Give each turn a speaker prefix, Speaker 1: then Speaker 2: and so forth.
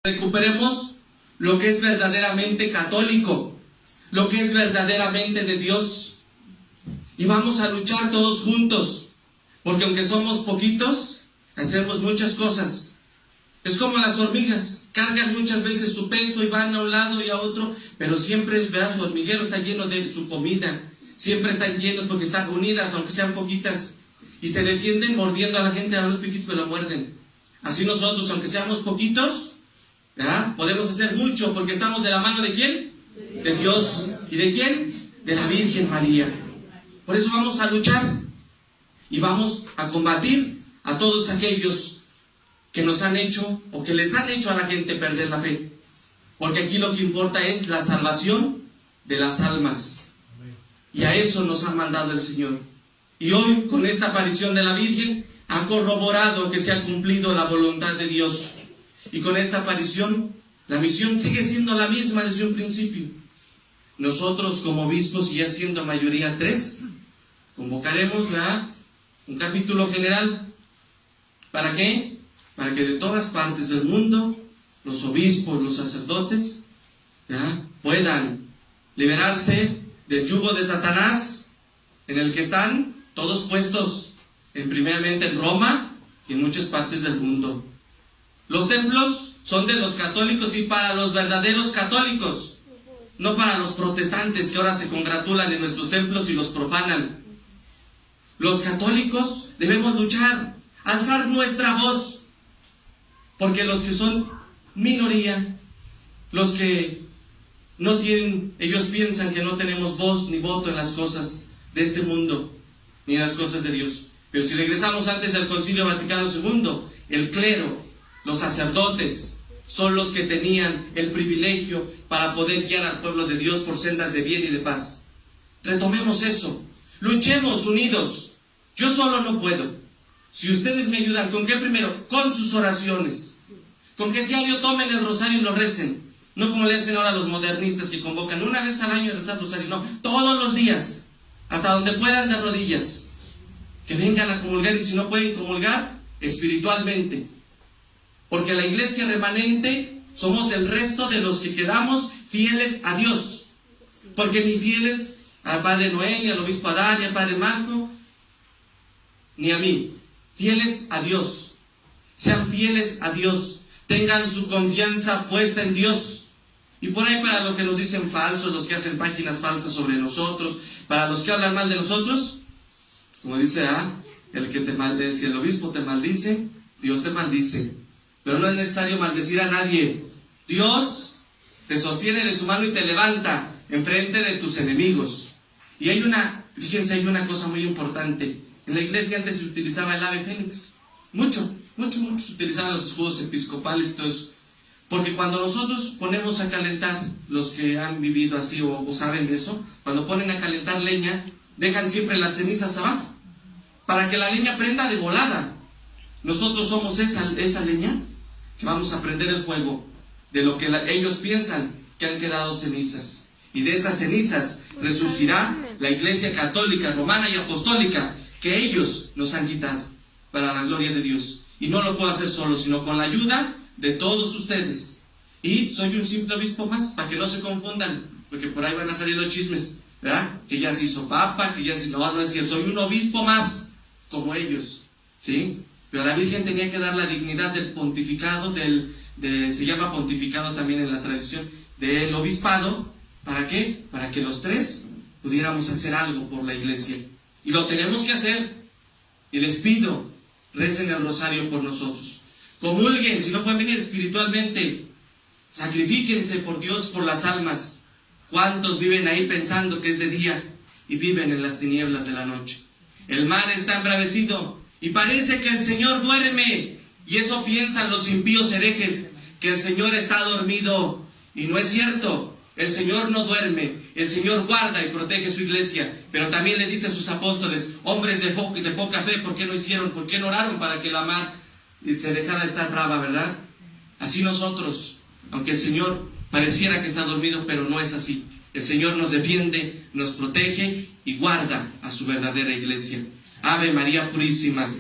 Speaker 1: Recuperemos lo que es verdaderamente católico, lo que es verdaderamente de Dios. Y vamos a luchar todos juntos, porque aunque somos poquitos, hacemos muchas cosas. Es como las hormigas, cargan muchas veces su peso y van a un lado y a otro, pero siempre su hormiguero está lleno de su comida. Siempre están llenos porque están unidas, aunque sean poquitas, y se defienden mordiendo a la gente, a los piquitos que la muerden. Así nosotros, aunque seamos poquitos, ¿verdad?, podemos hacer mucho, porque estamos de la mano ¿de quién? De Dios. ¿Y de quién? De la Virgen María. Por eso vamos a luchar y vamos a combatir a todos aquellos que nos han hecho o que les han hecho a la gente perder la fe, porque aquí lo que importa es la salvación de las almas, y a eso nos ha mandado el Señor. Y hoy, con esta aparición de la Virgen, ha corroborado que se ha cumplido la voluntad de Dios. Y con esta aparición, la misión sigue siendo la misma desde un principio. Nosotros como obispos, y ya siendo mayoría 3, convocaremos un capítulo general. ¿Para qué? Para que de todas partes del mundo, los obispos, los sacerdotes, puedan liberarse del yugo de Satanás, en el que están todos puestos, primeramente en Roma y en muchas partes del mundo. Los templos son de los católicos y para los verdaderos católicos, no para los protestantes que ahora se congratulan en nuestros templos y los profanan. Los católicos debemos luchar, alzar nuestra voz, porque los que son minoría, los que no tienen, ellos piensan que no tenemos voz ni voto en las cosas de este mundo, ni en las cosas de Dios. Pero si regresamos antes del Concilio Vaticano II, el clero, los sacerdotes, son los que tenían el privilegio para poder guiar al pueblo de Dios por sendas de bien y de paz. Retomemos eso, luchemos unidos. Yo solo no puedo. Si ustedes me ayudan, ¿con qué primero? Con sus oraciones. Con que diario tomen el rosario y lo recen. No como le hacen ahora los modernistas que convocan una vez al año a rezar el rosario. No, todos los días, hasta donde puedan de rodillas. Que vengan a comulgar, y si no pueden comulgar, espiritualmente. Porque la iglesia remanente somos el resto de los que quedamos fieles a Dios. Porque ni fieles al Padre Noé, ni al Obispo Adán, ni al Padre Marco, ni a mí. Fieles a Dios. Sean fieles a Dios. Tengan su confianza puesta en Dios. Y por ahí, para los que nos dicen falsos, los que hacen páginas falsas sobre nosotros, para los que hablan mal de nosotros, como dice el que te maldice, si el obispo te maldice, Dios te maldice. Pero no es necesario maldecir a nadie. Dios te sostiene de su mano y te levanta enfrente de tus enemigos. Y fíjense, hay una cosa muy importante. En la iglesia antes se utilizaba el ave fénix. Mucho se utilizaban los escudos episcopales y todo eso. Porque cuando nosotros ponemos a calentar, los que han vivido así o saben de eso, cuando ponen a calentar leña, dejan siempre las cenizas abajo, para que la leña prenda de volada. Nosotros somos esa leña que vamos a prender el fuego de lo que ellos piensan que han quedado cenizas. Y de esas cenizas resurgirá la iglesia católica, romana y apostólica que ellos nos han quitado, para la gloria de Dios. Y no lo puedo hacer solo, sino con la ayuda de todos ustedes. Y soy un simple obispo más, para que no se confundan, porque por ahí van a salir los chismes, ¿verdad? Que ya se hizo papa, que ya se... No es cierto, soy un obispo más, como ellos, ¿sí? Pero la Virgen tenía que dar la dignidad del pontificado, se llama pontificado también en la tradición, del obispado. ¿Para qué? Para que los 3 pudiéramos hacer algo por la iglesia. Y lo tenemos que hacer. Y les pido, recen el rosario por nosotros. Comulguen, si no pueden venir espiritualmente. Sacrifíquense por Dios, por las almas. ¿Cuántos viven ahí pensando que es de día y viven en las tinieblas de la noche? El mar está embravecido y parece que el Señor duerme. Y eso piensan los impíos herejes, que el Señor está dormido. Y no es cierto. El Señor no duerme. El Señor guarda y protege su iglesia. Pero también le dice a sus apóstoles, hombres de poca fe, ¿por qué no hicieron? ¿Por qué no oraron para que la mar se dejara de estar brava, verdad? Así nosotros, aunque el Señor pareciera que está dormido, pero no es así. El Señor nos defiende, nos protege y guarda a su verdadera iglesia. Ave María Purísima.